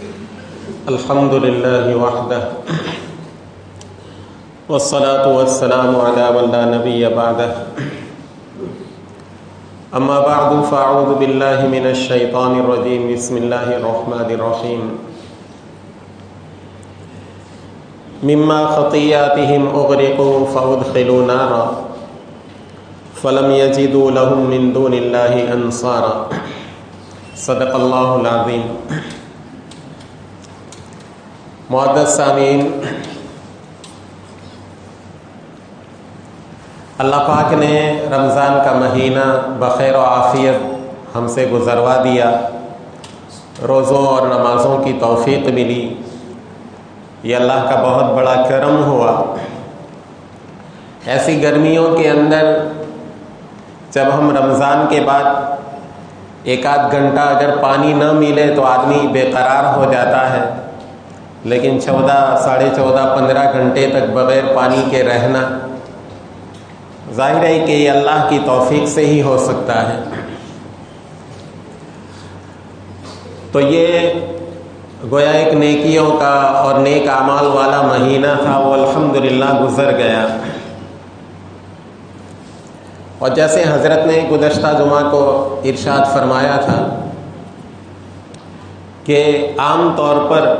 الحمد للہ وحدہ والصلاة والسلام علی من لا نبی بعدہ اما بعد فاعوذ باللہ من الشیطان الرجیم بسم اللہ الرحمن الرحیم مما خطیاتهم اغرقوا فادخلوا نارا فلم یجدوا لهم من دون اللہ انصارا صدق اللہ العظیم۔ معزز سامعین، اللہ پاک نے رمضان کا مہینہ بخیر و عافیت ہم سے گزروا دیا، روزوں اور نمازوں کی توفیق ملی، یہ اللہ کا بہت بڑا کرم ہوا۔ ایسی گرمیوں کے اندر جب ہم رمضان کے بعد ایک آدھ گھنٹہ اگر پانی نہ ملے تو آدمی بے قرار ہو جاتا ہے، لیکن 14، 14.5، 15 گھنٹے تک بغیر پانی کے رہنا ظاہر ہے کہ یہ اللہ کی توفیق سے ہی ہو سکتا ہے۔ تو یہ گویا ایک نیکیوں کا اور نیک اعمال والا مہینہ تھا، وہ الحمدللہ گزر گیا۔ اور جیسے حضرت نے گزشتہ جمعہ کو ارشاد فرمایا تھا کہ عام طور پر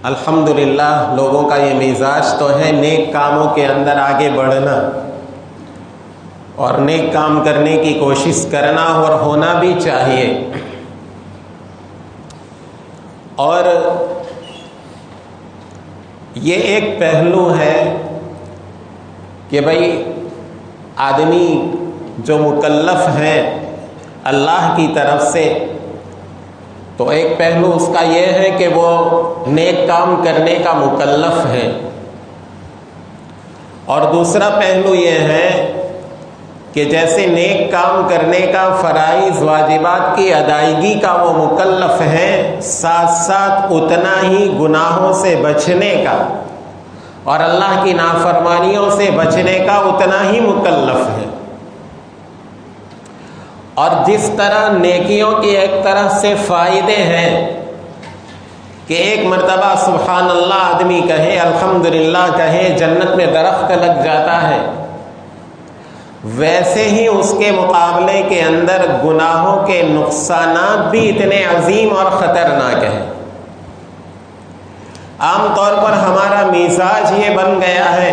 الحمدللہ لوگوں کا یہ مزاج تو ہے نیک کاموں کے اندر آگے بڑھنا اور نیک کام کرنے کی کوشش کرنا، اور ہونا بھی چاہیے۔ اور یہ ایک پہلو ہے کہ بھائی آدمی جو مکلف ہے اللہ کی طرف سے، تو ایک پہلو اس کا یہ ہے کہ وہ نیک کام کرنے کا مکلف ہے، اور دوسرا پہلو یہ ہے کہ جیسے نیک کام کرنے کا فرائض واجبات کی ادائیگی کا وہ مکلف ہے، ساتھ ساتھ اتنا ہی گناہوں سے بچنے کا اور اللہ کی نافرمانیوں سے بچنے کا اتنا ہی مکلف ہے۔ اور جس طرح نیکیوں کی ایک طرح سے فائدے ہیں کہ ایک مرتبہ سبحان اللہ آدمی کہے، الحمدللہ کہے، جنت میں درخت لگ جاتا ہے، ویسے ہی اس کے مقابلے کے اندر گناہوں کے نقصانات بھی اتنے عظیم اور خطرناک ہیں۔ عام طور پر ہمارا مزاج یہ بن گیا ہے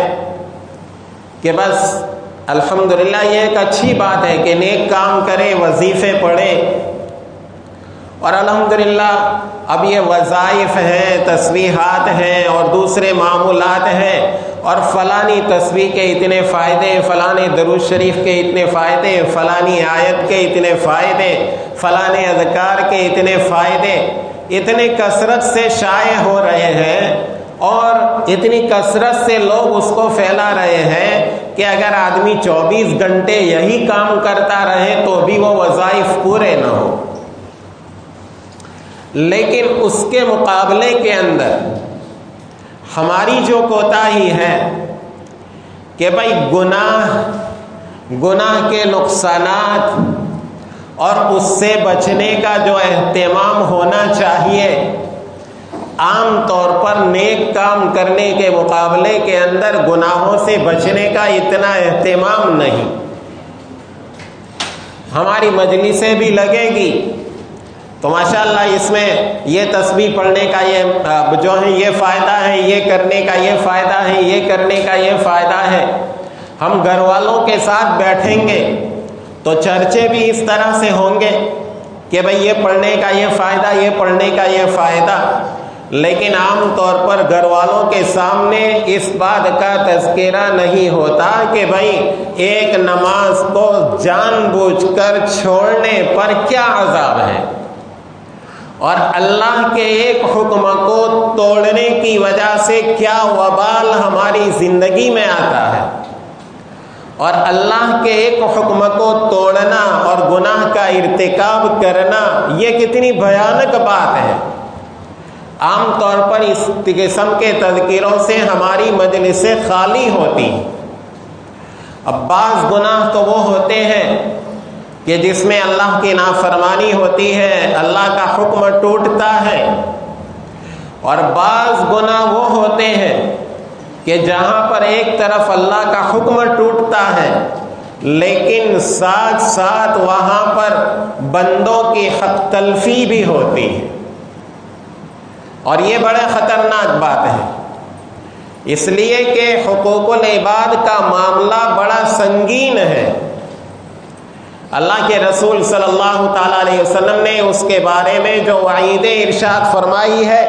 کہ بس الحمدللہ یہ ایک اچھی بات ہے کہ نیک کام کرے، وظیفے پڑھے، اور الحمدللہ اب یہ وظائف ہیں، تسبیحات ہیں اور دوسرے معمولات ہیں، اور فلانی تسبیح کے اتنے فائدے، فلانے درود شریف کے اتنے فائدے، فلانی آیت کے اتنے فائدے، فلانے اذکار کے اتنے فائدے، اتنے کثرت سے شائع ہو رہے ہیں، اور اتنی کثرت سے لوگ اس کو پھیلا رہے ہیں کہ اگر آدمی 24 گھنٹے یہی کام کرتا رہے تو بھی وہ وظائف پورے نہ ہو۔ لیکن اس کے مقابلے کے اندر ہماری جو کوتاہی ہے کہ بھائی گناہ کے نقصانات اور اس سے بچنے کا جو اہتمام ہونا چاہیے، عام طور پر نیک کام کرنے کے مقابلے کے اندر گناہوں سے بچنے کا اتنا اہتمام نہیں۔ ہماری مجلسیں بھی لگے گی تو ماشاءاللہ اس میں یہ تسبیح پڑھنے کا یہ جو ہے یہ فائدہ ہے، یہ کرنے کا یہ فائدہ ہے، یہ کرنے کا یہ فائدہ ہے۔ ہم گھر والوں کے ساتھ بیٹھیں گے تو چرچے بھی اس طرح سے ہوں گے کہ بھئی یہ پڑھنے کا یہ فائدہ، یہ پڑھنے کا یہ فائدہ، لیکن عام طور پر گھر والوں کے سامنے اس بات کا تذکرہ نہیں ہوتا کہ بھائی ایک نماز کو جان بوجھ کر چھوڑنے پر کیا عذاب ہے، اور اللہ کے ایک حکم کو توڑنے کی وجہ سے کیا وبال ہماری زندگی میں آتا ہے، اور اللہ کے ایک حکم کو توڑنا اور گناہ کا ارتکاب کرنا یہ کتنی بھیانک بات ہے۔ عام طور پر اس قسم کے تذکروں سے ہماری مجلسیں خالی ہوتی ہیں۔ اب بعض گناہ تو وہ ہوتے ہیں کہ جس میں اللہ کی نافرمانی ہوتی ہے، اللہ کا حکم ٹوٹتا ہے، اور بعض گناہ وہ ہوتے ہیں کہ جہاں پر ایک طرف اللہ کا حکم ٹوٹتا ہے لیکن ساتھ ساتھ وہاں پر بندوں کی حق تلفی بھی ہوتی ہے، اور یہ بڑا خطرناک بات ہے، اس لیے کہ حقوق العباد کا معاملہ بڑا سنگین ہے۔ اللہ کے رسول صلی اللہ تعالی علیہ وسلم نے اس کے بارے میں جو وعید ارشاد فرمائی ہے،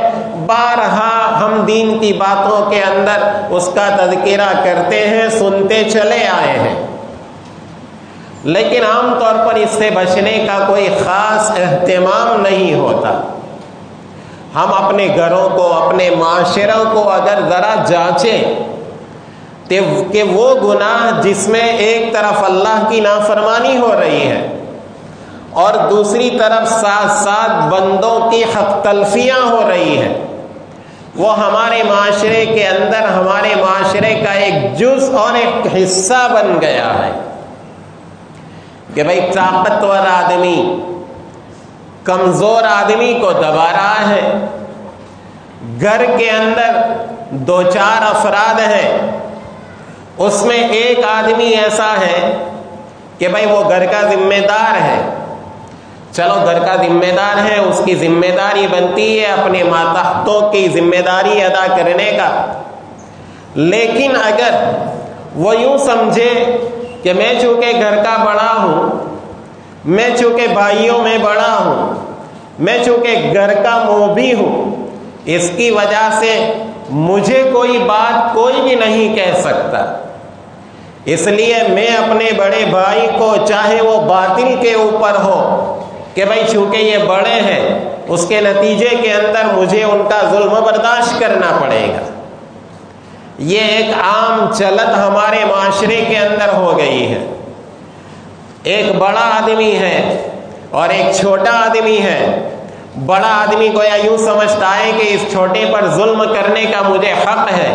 بارہا ہم دین کی باتوں کے اندر اس کا تذکرہ کرتے ہیں، سنتے چلے آئے ہیں، لیکن عام طور پر اس سے بچنے کا کوئی خاص اہتمام نہیں ہوتا۔ ہم اپنے گھروں کو، اپنے معاشروں کو اگر ذرا جانچیں کہ وہ گناہ جس میں ایک طرف اللہ کی نافرمانی ہو رہی ہے اور دوسری طرف ساتھ ساتھ بندوں کی حق تلفیاں ہو رہی ہیں، وہ ہمارے معاشرے کے اندر ہمارے معاشرے کا ایک جز اور ایک حصہ بن گیا ہے کہ بھئی طاقتور آدمی کمزور آدمی کو دبا رہا ہے، گھر کے اندر 2-4 افراد ہیں، اس میں ایک آدمی ایسا ہے کہ بھئی وہ گھر کا ذمہ دار ہے، چلو گھر کا ذمہ دار ہے، اس کی ذمہ داری بنتی ہے اپنے ماتحتوں کی ذمہ داری ادا کرنے کا، لیکن اگر وہ یوں سمجھے کہ میں چونکہ گھر کا بڑا ہوں، میں چونکہ بھائیوں میں بڑا ہوں، میں چونکہ گھر کا موبی ہوں، اس کی وجہ سے مجھے کوئی بات کوئی بھی نہیں کہہ سکتا، اس لیے میں اپنے بڑے بھائی کو چاہے وہ باطل کے اوپر ہو کہ بھائی چونکہ یہ بڑے ہیں اس کے نتیجے کے اندر مجھے ان کا ظلم برداشت کرنا پڑے گا۔ یہ ایک عام چلت ہمارے معاشرے کے اندر ہو گئی ہے، ایک بڑا آدمی ہے اور ایک چھوٹا آدمی ہے، بڑا آدمی گویا یوں سمجھتا ہے کہ اس چھوٹے پر ظلم کرنے کا مجھے حق ہے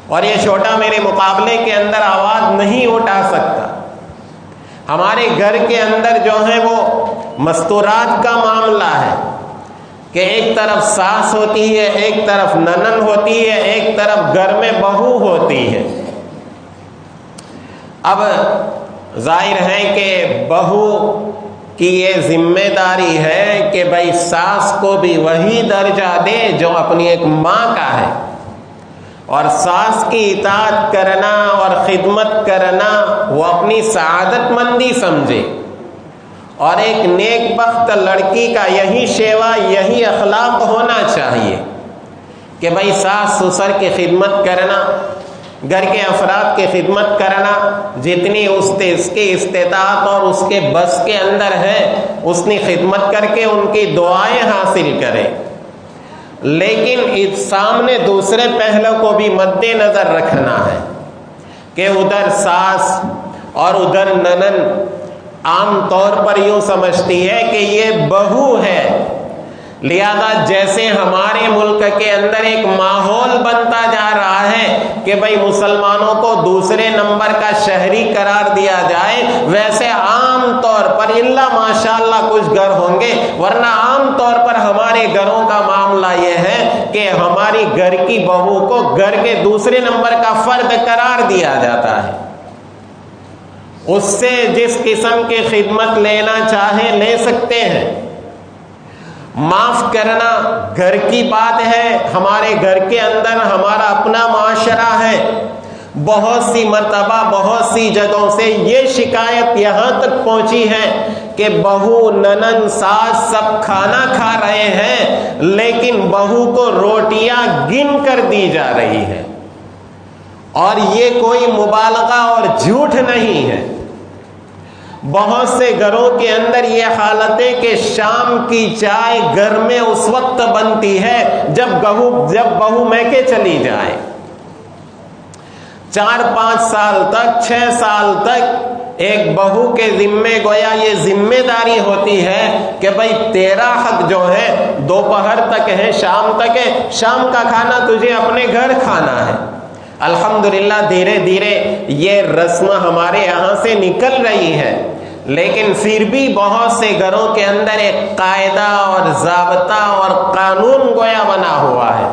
اور یہ چھوٹا میرے مقابلے کے اندر آواز نہیں اٹھا سکتا۔ ہمارے گھر کے اندر جو ہے وہ مستورات کا معاملہ ہے کہ ایک طرف ساس ہوتی ہے، ایک طرف ننن ہوتی ہے، ایک طرف گھر میں بہو ہوتی ہے۔ اب ظاہر ہے کہ بہو کی یہ ذمہ داری ہے کہ بھائی ساس کو بھی وہی درجہ دے جو اپنی ایک ماں کا ہے، اور ساس کی اطاعت کرنا اور خدمت کرنا وہ اپنی سعادت مندی سمجھے، اور ایک نیک بخت لڑکی کا یہی شیوا، یہی اخلاق ہونا چاہیے کہ بھائی ساس سسر کی خدمت کرنا، گھر کے افراد کی خدمت کرنا، جتنی اس کی استطاعت اور اس کے بس کے اندر ہے اتنی خدمت کر کے ان کی دعائیں حاصل کرے، لیکن اس سامنے دوسرے پہلو کو بھی مد نظر رکھنا ہے کہ ادھر ساس اور ادھر ننن عام طور پر یوں سمجھتی ہے کہ یہ بہو ہے، لہذا جیسے ہمارے ملک کے اندر ایک ماحول بنتا جا رہا ہے کہ بھئی مسلمانوں کو دوسرے نمبر کا شہری قرار دیا جائے، ویسے عام طور پر الا ماشاءاللہ کچھ گھر ہوں گے، ورنہ عام طور پر ہمارے گھروں کا معاملہ یہ ہے کہ ہماری گھر کی بہو کو گھر کے دوسرے نمبر کا فرد قرار دیا جاتا ہے، اس سے جس قسم کی خدمت لینا چاہے لے سکتے ہیں۔ معاف کرنا گھر کی بات ہے، ہمارے گھر کے اندر ہمارا اپنا معاشرہ ہے، بہت سی مرتبہ بہت سی جگہوں سے یہ شکایت یہاں تک پہنچی ہے کہ بہو ننن ساس سب کھانا کھا رہے ہیں لیکن بہو کو روٹیاں گن کر دی جا رہی ہے، اور یہ کوئی مبالغہ اور جھوٹ نہیں ہے۔ بہت سے گھروں کے اندر یہ حالت ہے کہ شام کی چائے گھر میں اس وقت بنتی ہے جب بہو میکے چلی جائے۔ 4-5 سال تک 6 سال تک ایک بہو کے ذمے گویا یہ ذمہ داری ہوتی ہے کہ بھئی تیرا حق جو ہے دوپہر تک ہے، شام تک ہے، شام کا کھانا تجھے اپنے گھر کھانا ہے۔ الحمدللہ دھیرے دھیرے یہ رسم ہمارے یہاں سے نکل رہی ہے، لیکن پھر بھی بہت سے گھروں کے اندر ایک قاعدہ اور ضابطہ اور قانون گویا بنا ہوا ہے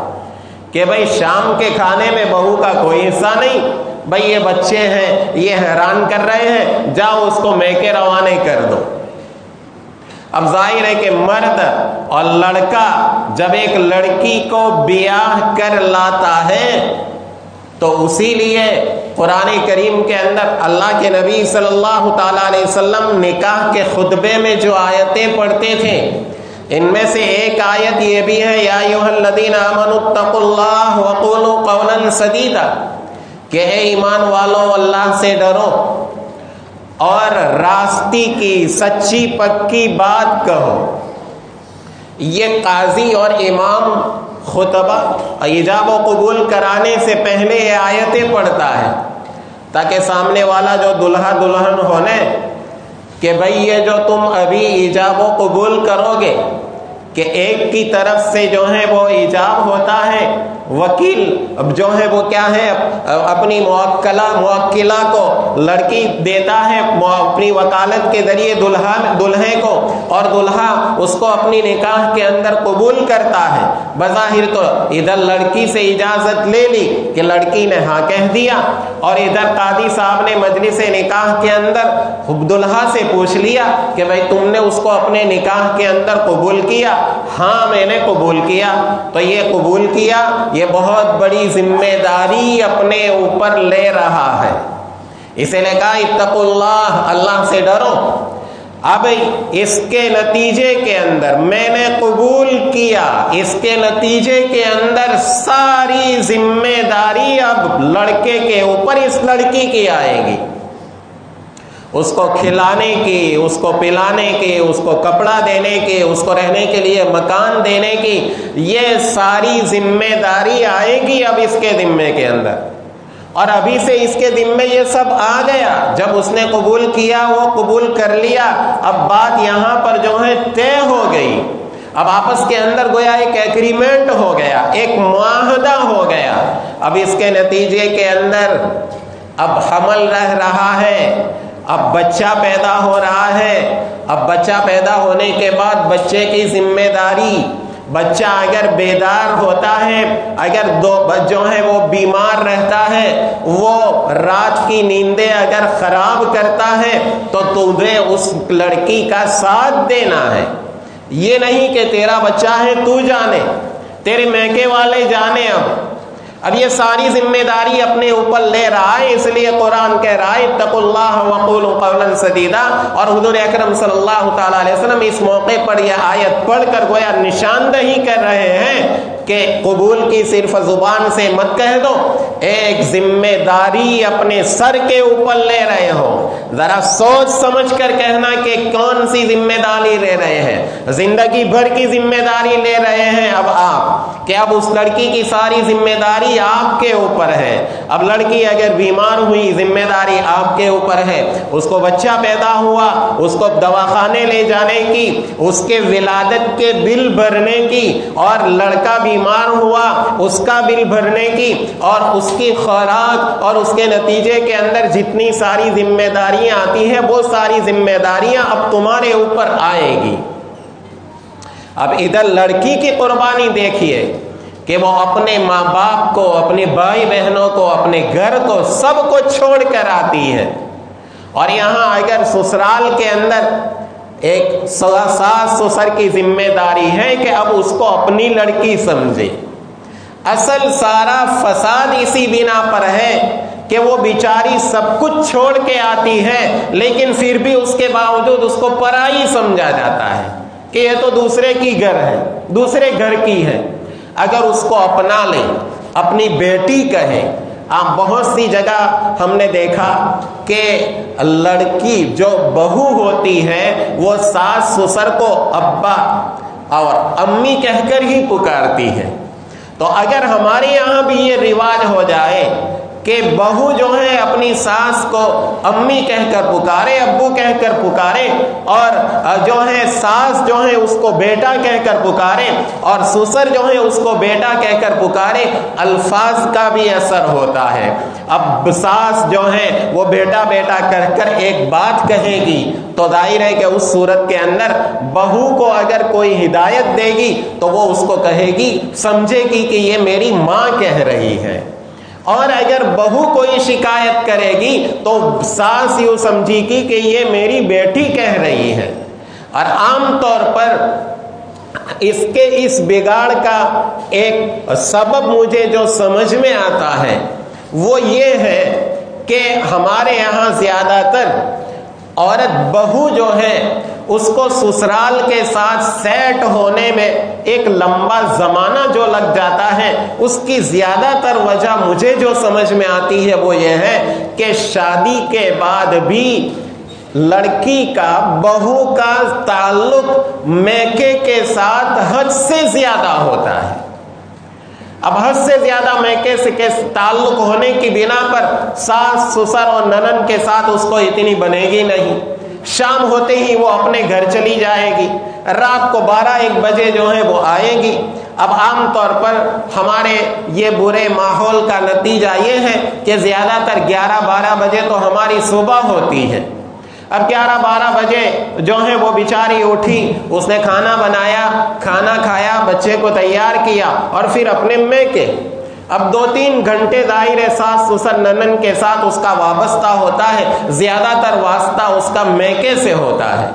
کہ بھائی شام کے کھانے میں بہو کا کوئی حصہ نہیں، بھائی یہ بچے ہیں، یہ حیران کر رہے ہیں، جاؤ اس کو میکے روانے کر دو۔ اب ظاہر ہے کہ مرد اور لڑکا جب ایک لڑکی کو بیاہ کر لاتا ہے تو اسی لیے قرآن کریم کے اندر اللہ کے نبی صلی اللہ تعالیٰ علیہ وسلم نکاح کے خطبے میں جو آیتیں پڑھتے تھے، ان میں سے ایک آیت یہ بھی ہے، یا ایھا الذین آمنوا اتقوا اللہ وقولوا قولا سدیدا، کہ اے ایمان والو اللہ سے ڈرو اور راستی کی سچی پکی بات کہو۔ یہ قاضی اور امام خطبہ ایجاب و قبول کرانے سے پہلے یہ آیتیں پڑھتا ہے تاکہ سامنے والا جو دلہا دلہن ہونے کہ بھئی یہ جو تم ابھی ایجاب و قبول کرو گے، کہ ایک کی طرف سے جو ہے وہ ایجاب ہوتا ہے، وکیل اب جو ہے وہ کیا ہے اپنی موکلہ کو لڑکی دیتا ہے اپنی وکالت کے ذریعے دلہے کو، اور دلہا اس کو اپنی نکاح کے اندر قبول کرتا ہے۔ بظاہر تو ادھر لڑکی سے اجازت لے لی کہ لڑکی نے ہاں کہہ دیا، اور ادھر قاضی صاحب نے مجلس نکاح کے اندر دلہا سے پوچھ لیا کہ بھائی تم نے اس کو اپنے نکاح کے اندر قبول کیا؟ ہاں میں نے قبول کیا۔ تو یہ قبول کیا، یہ بہت بڑی ذمہ داری اپنے اوپر لے رہا ہے، اسے نے کہا اتقوا اللہ، اللہ سے ڈرو۔ اب اس کے نتیجے کے اندر میں نے قبول کیا، اس کے نتیجے کے اندر ساری ذمہ داری اب لڑکے کے اوپر اس لڑکی کی آئے گی، اس کو کھلانے کی، اس کو پلانے کی، اس کو کپڑا دینے کی، اس کو رہنے کے لیے مکان دینے کی، یہ ساری ذمہ داری آئے گی اب اس کے ذمے کے اندر۔ اور ابھی سے اس کے ذمے یہ سب آ گیا، جب اس نے قبول کیا، وہ قبول کر لیا، اب بات یہاں پر جو ہے طے ہو گئی، اب آپس کے اندر گویا ایک ایگریمنٹ ہو گیا، ایک معاہدہ ہو گیا۔ اب اس کے نتیجے کے اندر اب حمل رہ رہا ہے، اب بچہ پیدا ہو رہا ہے، اب بچہ پیدا ہونے کے بعد بچے کی ذمہ داری، بچہ اگر بیدار ہوتا ہے، اگر جو ہے وہ بیمار رہتا ہے، وہ رات کی نیندیں اگر خراب کرتا ہے تو تجھے اس لڑکی کا ساتھ دینا ہے، یہ نہیں کہ تیرا بچہ ہے تو جانے، تیرے میکے والے جانے۔ اب یہ ساری ذمہ داری اپنے اوپر لے رہا ہے، اس لیے قرآن کہہ رہا ہے اتقوا اللہ وقولوا قولا سدیدا۔ اور حضور اکرم صلی اللہ تعالی علیہ وسلم اس موقع پر یہ آیت پڑھ کر گویا نشاندہی کر رہے ہیں کہ قبول کی صرف زبان سے مت کہہ دو، ایک ذمہ داری اپنے سر کے اوپر لے رہے ہو، ذرا سوچ سمجھ کر کہنا کہ کون سی ذمہ داری لے رہے ہیں۔ زندگی بھر کی ذمہ داری لے رہے ہیں اب آپ، کہ اب اس لڑکی کی ساری ذمہ داری آپ کے اوپر ہے۔ اب لڑکی اگر بیمار ہوئی، ذمہ داری آپ کے اوپر ہے، اس کو بچہ پیدا ہوا، اس کو دواخانے لے جانے کی، اس کے ولادت کے بل بھرنے کی، اور لڑکا بیمار ہوا اس کا بل بھرنے کی، اور اس کی خوراک، اور اس کے نتیجے کے اندر جتنی ساری ذمہ داریاں آتی ہیں وہ ساری ذمہ داریاں اب تمہارے اوپر آئے گی۔ اب ادھر لڑکی کی قربانی دیکھیے کہ وہ اپنے ماں باپ کو، اپنے بھائی بہنوں کو، اپنے گھر کو، سب کو چھوڑ کر آتی ہے، اور یہاں اگر سسرال کے اندر ایک ساس سسر کی ذمہ داری ہے کہ اب اس کو اپنی لڑکی سمجھے۔ اصل سارا فساد اسی بنا پر ہے کہ وہ بیچاری سب کچھ چھوڑ کے آتی ہے، لیکن پھر بھی اس کے باوجود اس کو پرائی سمجھا جاتا ہے کہ یہ تو دوسرے کی گھر ہے، دوسرے گھر کی ہے۔ اگر اس کو اپنا لیں، اپنی بیٹی کہیں، بہت سی جگہ ہم نے دیکھا کہ لڑکی جو بہو ہوتی ہے وہ ساس سسر کو ابا اور امی کہہ کر ہی پکارتی ہے۔ تو اگر ہمارے یہاں بھی یہ رواج ہو جائے کہ بہو جو ہے اپنی ساس کو امی کہہ کر پکارے، ابو کہہ کر پکارے، اور جو ہے ساس جو ہے اس کو بیٹا کہہ کر پکارے، اور سسر جو ہے اس کو بیٹا کہہ کر پکارے، الفاظ کا بھی اثر ہوتا ہے۔ اب ساس جو ہے وہ بیٹا بیٹا کر کر ایک بات کہے گی تو ظاہر ہے کہ اس صورت کے اندر بہو کو اگر کوئی ہدایت دے گی تو وہ اس کو کہے گی، سمجھے گی کہ یہ میری ماں کہہ رہی ہے، اور اگر بہو کوئی شکایت کرے گی تو ساس یوں سمجھے گی کہ یہ میری بیٹی کہہ رہی ہے۔ اور عام طور پر اس بگاڑ کا ایک سبب مجھے جو سمجھ میں آتا ہے وہ یہ ہے کہ ہمارے یہاں زیادہ تر عورت بہو جو ہے اس کو سسرال کے ساتھ سیٹ ہونے میں ایک لمبا زمانہ جو لگ جاتا ہے، اس کی زیادہ تر وجہ مجھے جو سمجھ میں آتی ہے وہ یہ ہے کہ شادی کے بعد بھی لڑکی کا بہو کا تعلق میکے کے ساتھ حد سے زیادہ ہوتا ہے۔ اب حد سے زیادہ میکے سے کے تعلق ہونے کی بنا پر ساس سسر اور ننن کے ساتھ اس کو اتنی بنے گی نہیں، شام ہوتے ہی وہ اپنے گھر چلی جائے گی، رات کو 12-1 بجے جو ہے وہ آئے گی۔ اب عام طور پر ہمارے یہ برے ماحول کا نتیجہ یہ ہے کہ زیادہ تر 11-12 بجے تو ہماری صبح ہوتی ہے۔ اب 11-12 بجے جو ہے وہ بیچاری اٹھی، اس نے کھانا بنایا، کھانا کھایا، بچے کو تیار کیا، اور پھر اپنے میکے۔ اب 2-3 گھنٹے ظاہر ہے ساس سسر ننن کے ساتھ اس کا وابستہ ہوتا ہے، زیادہ تر واسطہ اس کا میکے سے ہوتا ہے۔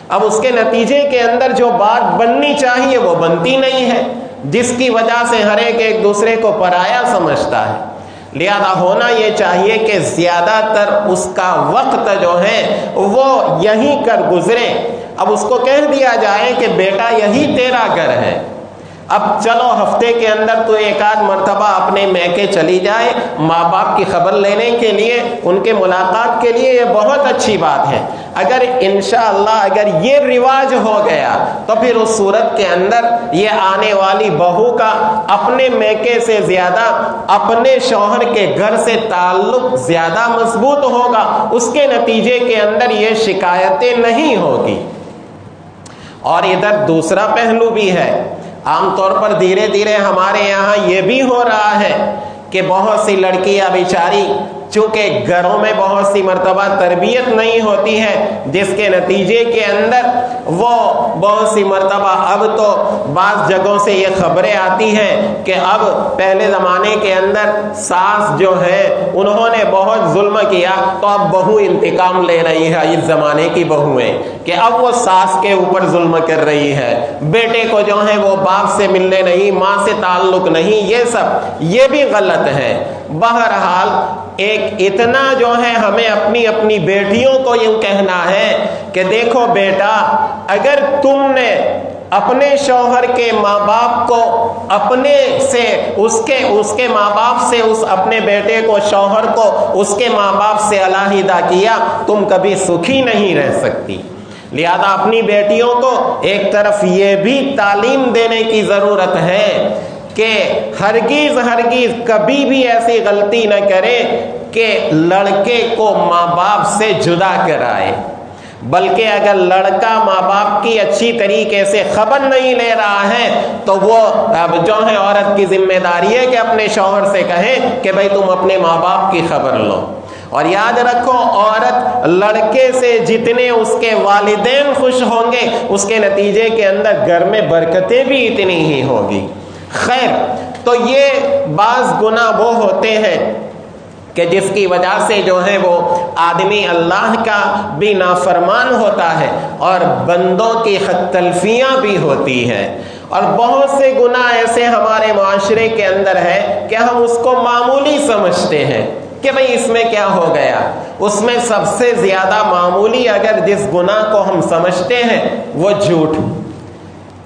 اب اس کے نتیجے کے اندر جو بات بننی چاہیے وہ بنتی نہیں ہے، جس کی وجہ سے ہر ایک دوسرے کو پرایا سمجھتا ہے۔ لہذا ہونا یہ چاہیے کہ زیادہ تر اس کا وقت جو ہے وہ یہیں کر گزرے۔ اب اس کو کہہ دیا جائے کہ بیٹا یہی تیرا گھر ہے، اب چلو ہفتے کے اندر تو 1-8 مرتبہ اپنے میکے چلی جائے ماں باپ کی خبر لینے کے لیے، ان کے ملاقات کے لیے، یہ بہت اچھی بات ہے۔ اگر انشاءاللہ اگر یہ رواج ہو گیا تو پھر اس صورت کے اندر یہ آنے والی بہو کا اپنے میکے سے زیادہ اپنے شوہر کے گھر سے تعلق زیادہ مضبوط ہوگا، اس کے نتیجے کے اندر یہ شکایتیں نہیں ہوگی۔ اور ادھر دوسرا پہلو بھی ہے، عام طور پر دھیرے دھیرے ہمارے یہاں یہ بھی ہو رہا ہے کہ بہت سی لڑکیاں بیچاری چونکہ گھروں میں بہت سی مرتبہ تربیت نہیں ہوتی ہے، جس کے نتیجے کے اندر وہ بہت سی مرتبہ اب تو بعض جگہوں سے یہ خبریں آتی ہیں کہ اب پہلے زمانے کے اندر ساس جو ہے انہوں نے بہت ظلم کیا تو اب بہو انتقام لے رہی ہے، اس زمانے کی بہویں کہ اب وہ ساس کے اوپر ظلم کر رہی ہے، بیٹے کو جو ہے وہ باپ سے ملنے نہیں، ماں سے تعلق نہیں، یہ بھی غلط ہے۔ بہرحال ایک اتنا جو ہے ہمیں اپنی اپنی بیٹیوں کو یوں کہنا ہے کہ دیکھو بیٹا، اگر تم نے اپنے شوہر کے ماں باپ کو اپنے سے اس کے ماں باپ سے اس اپنے بیٹے کو شوہر کو اس کے ماں باپ سے علیحدہ کیا، تم کبھی سکھی نہیں رہ سکتی۔ لہذا اپنی بیٹیوں کو ایک طرف یہ بھی تعلیم دینے کی ضرورت ہے کہ ہرگز کبھی بھی ایسی غلطی نہ کرے کہ لڑکے کو ماں باپ سے جدا کرائے، بلکہ اگر لڑکا ماں باپ کی اچھی طریقے سے خبر نہیں لے رہا ہے تو وہ جو ہے عورت کی ذمہ داری ہے کہ اپنے شوہر سے کہے کہ بھائی تم اپنے ماں باپ کی خبر لو۔ اور یاد رکھو، عورت لڑکے سے جتنے اس کے والدین خوش ہوں گے اس کے نتیجے کے اندر گھر میں برکتیں بھی اتنی ہی ہوگی۔ خیر، تو یہ بعض گناہ وہ ہوتے ہیں کہ جس کی وجہ سے جو ہے وہ آدمی اللہ کا بھی نافرمان ہوتا ہے اور بندوں کی حق تلفیاں بھی ہوتی ہیں، اور بہت سے گناہ ایسے ہمارے معاشرے کے اندر ہے کہ ہم اس کو معمولی سمجھتے ہیں کہ بھئی اس میں کیا ہو گیا۔ اس میں سب سے زیادہ معمولی اگر جس گناہ کو ہم سمجھتے ہیں وہ جھوٹ،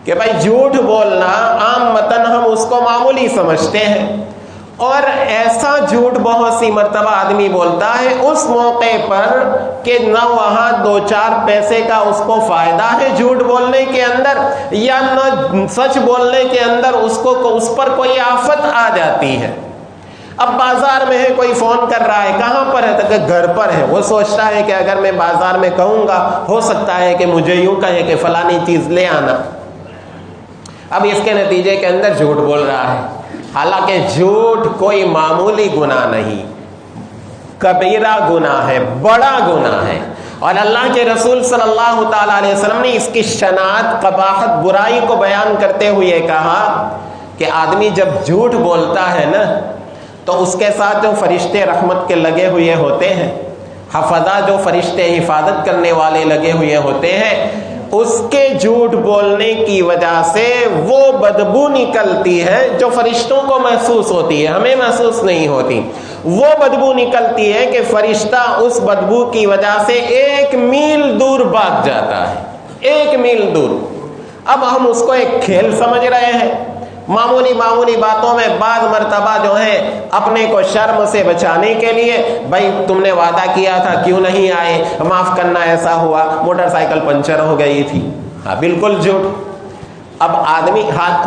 کہ بھئی جھوٹ بولنا عام متن ہم اس کو معمولی سمجھتے ہیں، اور ایسا جھوٹ بہت سی مرتبہ آدمی بولتا ہے اس موقع پر کہ نہ وہاں 2-4 پیسے کا اس کو فائدہ ہے جھوٹ بولنے کے اندر، یا نہ سچ بولنے کے اندر اس پر کوئی آفت آ جاتی ہے۔ اب بازار میں ہے، کوئی فون کر رہا ہے، کہاں پر ہے؟ تو کہ گھر پر ہے۔ وہ سوچتا ہے کہ اگر میں بازار میں کہوں گا ہو سکتا ہے کہ مجھے یوں کہے کہ فلانی چیز لے آنا۔ اب اس کے نتیجے کے اندر جھوٹ بول رہا ہے، حالانکہ جھوٹ کوئی معمولی گناہ نہیں، کبیرہ گناہ ہے، بڑا گناہ ہے۔ اور اللہ کے رسول صلی اللہ تعالی علیہ وسلم نے اس کی شناعت، قباحت، برائی کو بیان کرتے ہوئے کہا کہ آدمی جب جھوٹ بولتا ہے نا تو اس کے ساتھ جو فرشتے رحمت کے لگے ہوئے ہوتے ہیں، حفظہ جو فرشتے حفاظت کرنے والے لگے ہوئے ہوتے ہیں، اس کے جھوٹ بولنے کی وجہ سے وہ بدبو نکلتی ہے جو فرشتوں کو محسوس ہوتی ہے، ہمیں محسوس نہیں ہوتی۔ وہ بدبو نکلتی ہے کہ فرشتہ اس بدبو کی وجہ سے 1 میل دور بھاگ جاتا ہے، 1 میل دور۔ اب ہم اس کو ایک کھیل سمجھ رہے ہیں، معمولی باتوں میں بعض مرتبہ جو ہے اپنے کو شرم سے بچانے کے لیے، بھائی تم نے وعدہ کیا تھا کیوں نہیں آئے، معاف کرنا، ایسا ہوا، موٹر سائیکل پنچر ہو گئی تھی، ہاں بالکل جھوٹ۔ اب آدمی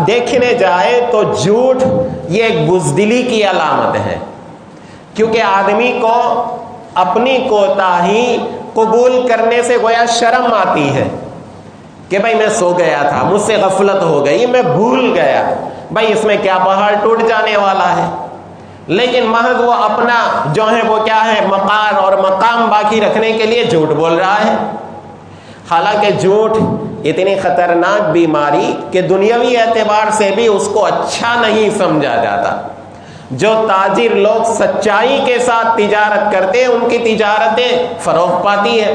دیکھنے جائے تو جھوٹ یہ ایک بزدلی کی علامت ہے، کیونکہ آدمی کو اپنی کوتاہی قبول کرنے سے گویا شرم آتی ہے کہ بھائی میں سو گیا تھا، مجھ سے غفلت ہو گئی، میں بھول گیا، بھائی اس میں کیا پہاڑ ٹوٹ جانے والا ہے۔ لیکن محض وہ اپنا جو ہے وہ کیا ہے، مقام اور مقام باقی رکھنے کے لیے جھوٹ بول رہا ہے۔ حالانکہ جھوٹ اتنی خطرناک بیماری کہ دنیاوی اعتبار سے بھی اس کو اچھا نہیں سمجھا جاتا۔ جو تاجر لوگ سچائی کے ساتھ تجارت کرتے ہیں ان کی تجارتیں فروغ پاتی ہیں،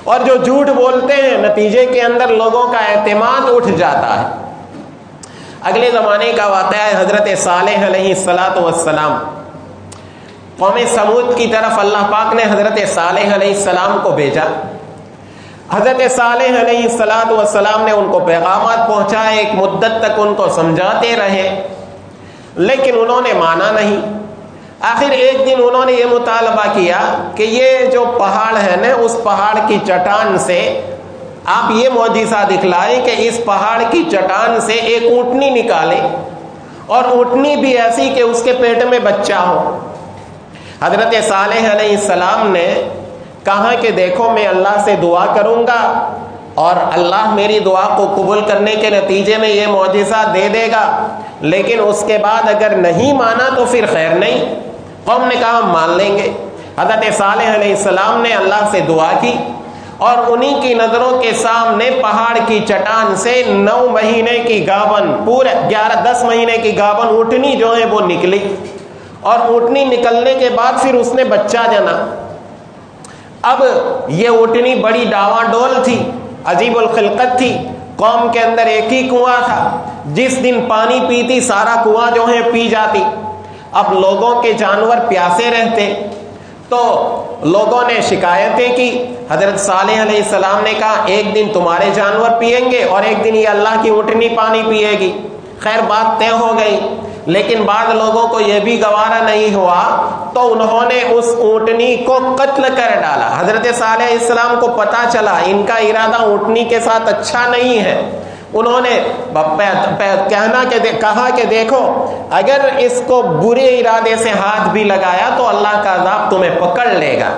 اور جو جھوٹ بولتے ہیں نتیجے کے اندر لوگوں کا اعتماد اٹھ جاتا ہے۔ اگلے زمانے کا واقعہ ہے، حضرت صالح علیہ السلام، قوم سمود کی طرف اللہ پاک نے حضرت صالح علیہ السلام کو بھیجا۔ حضرت صالح علیہ السلام نے ان کو پیغامات پہنچائے، ایک مدت تک ان کو سمجھاتے رہے، لیکن انہوں نے مانا نہیں۔ آخر ایک دن انہوں نے یہ مطالبہ کیا کہ یہ جو پہاڑ ہے نا، اس پہاڑ کی چٹان سے آپ یہ معجزہ دکھلائیں کہ اس پہاڑ کی چٹان سے ایک اونٹنی نکالیں، اور اونٹنی بھی ایسی کہ اس کے پیٹ میں بچہ ہو۔ حضرت صالح علیہ السلام نے کہا کہ دیکھو میں اللہ سے دعا کروں گا اور اللہ میری دعا کو قبول کرنے کے نتیجے میں یہ معجزہ دے دے گا، لیکن اس کے بعد اگر نہیں مانا تو پھر خیر نہیں۔ قوم نے کہا مان لیں گے۔ حضرت صالح علیہ السلام نے اللہ سے دعا کی، اور انہی کی نظروں کے سامنے پہاڑ کی چٹان سے 9 مہینے کی گابن، پورے 10 مہینے کی گابن اونٹنی جو ہے وہ نکلی، اور اونٹنی نکلنے کے بعد پھر اس نے بچہ جنا۔ اب یہ اونٹنی بڑی ڈاواڈول تھی، عجیب الخلقت تھی۔ قوم کے اندر ایک ہی کنواں تھا، جس دن پانی پیتی سارا کنواں جو ہے پی جاتی۔ اب لوگوں کے جانور پیاسے رہتے، تو لوگوں نے شکایتیں کی۔ حضرت صالح علیہ السلام نے کہا ایک دن تمہارے جانور پیئیں گے اور ایک دن یہ اللہ کی اونٹنی پانی پیے گی۔ خیر بات طے ہو گئی، لیکن بعض لوگوں کو یہ بھی گوارا نہیں ہوا، تو انہوں نے اس اونٹنی کو قتل کر ڈالا۔ حضرت صالح علیہ السلام کو پتا چلا ان کا ارادہ اونٹنی کے ساتھ اچھا نہیں ہے۔ انہوں نے کہا کہ دیکھو اگر اس کو برے ارادے سے ہاتھ بھی لگایا تو اللہ کا عذاب تمہیں پکڑ لے گا،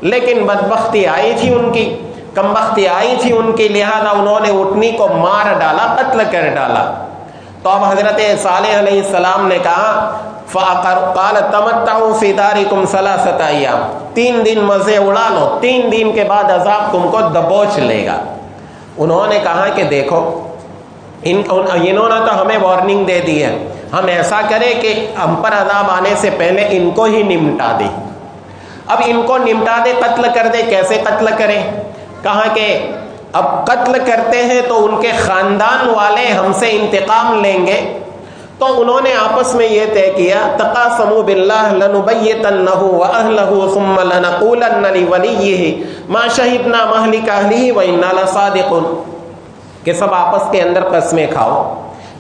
لیکن بدبختی آئی تھی ان کی، کمبختی آئی تھی ان کی، لہذا انہوں نے اونٹنی کو مار ڈالا، قتل کر ڈالا۔ تو اب حضرت صالح علیہ السلام نے کہا قال تمتعوا فی دارکم 3 ایام، 3 دن مزے اڑا لو، 3 دن کے بعد عذاب تم کو دبوچ لے گا۔ انہوں نے کہا کہ دیکھو انہوں نے تو ہمیں وارننگ دے دی ہے، ہم ایسا کریں کہ ہم پر عذاب آنے سے پہلے ان کو ہی نمٹا دیں۔ اب ان کو نمٹا دے، قتل کر دے، کیسے قتل کریں؟ کہا کہ اب قتل کرتے ہیں تو ان کے خاندان والے ہم سے انتقام لیں گے۔ تو انہوں نے آپس میں یہ طے کیا، تقاسموا باللہ لنبیتنہ واہلہ ثم لنقولن لولیہ ما شہدنا مہلک اہلہ وانا لصادقون، کہ سب آپس کے اندر قسمیں کھاؤ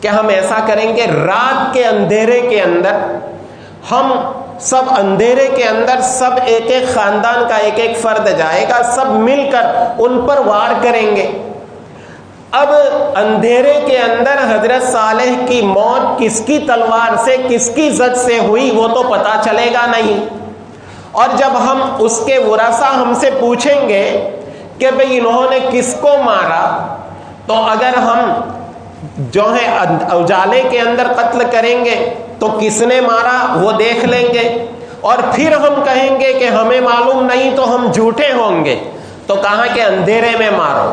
کہ ہم ایسا کریں گے رات کے اندھیرے کے اندر، ہم سب اندھیرے کے اندر سب ایک ایک خاندان کا ایک ایک فرد جائے گا، سب مل کر ان پر وار کریں گے، اب اندھیرے کے اندر حضرت صالح کی موت کس کی تلوار سے کس کی زد سے ہوئی وہ تو پتا چلے گا نہیں. اور جب ہم اس کے ورثاء ہم سے پوچھیں گے کہ بھئی انہوں نے کس کو مارا، تو اگر ہم جو ہے اجالے کے اندر قتل کریں گے تو کس نے مارا وہ دیکھ لیں گے، اور پھر ہم کہیں گے کہ ہمیں معلوم نہیں تو ہم جھوٹے ہوں گے. تو کہا کہ اندھیرے میں مارو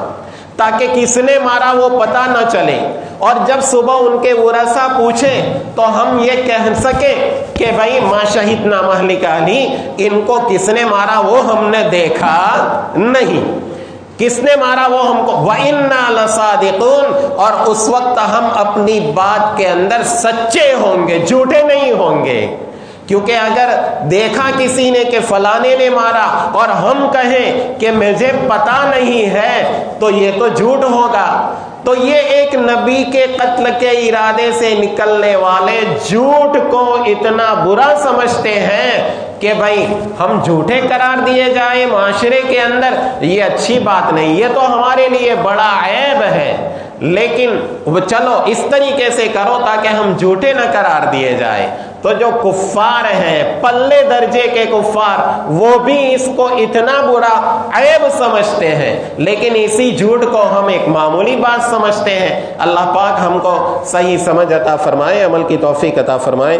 تاکہ کس نے مارا وہ پتہ نہ چلے. اور جب صبح ان کے ورثاء پوچھیں تو ہم یہ کہہ سکیں کہ بھائی ما شہدنا مہلک اہلہ، ان کو کس نے مارا وہ ہم نے دیکھا نہیں، کس نے مارا وہ ہم کو. وَإِنَّا لَصَادِقُونَ، اور اس وقت ہم اپنی بات کے اندر سچے ہوں گے، جھوٹے نہیں ہوں گے. کیونکہ اگر دیکھا کسی نے کہ فلانے نے مارا اور ہم کہیں کہ مجھے پتا نہیں ہے تو یہ تو جھوٹ ہوگا. تو یہ ایک نبی کے قتل کے ارادے سے نکلنے والے جھوٹ کو اتنا برا سمجھتے ہیں کہ بھائی ہم جھوٹے قرار دیے جائیں معاشرے کے اندر، یہ اچھی بات نہیں، یہ تو ہمارے لیے بڑا عیب ہے. لیکن چلو اس طریقے سے کرو تاکہ ہم جھوٹے نہ قرار دیے جائیں. تو جو کفار ہیں پلے درجے کے کفار، وہ بھی اس کو اتنا برا عیب سمجھتے ہیں، لیکن اسی جھوٹ کو ہم ایک معمولی بات سمجھتے ہیں. اللہ پاک ہم کو صحیح سمجھ عطا فرمائے، عمل کی توفیق عطا فرمائے.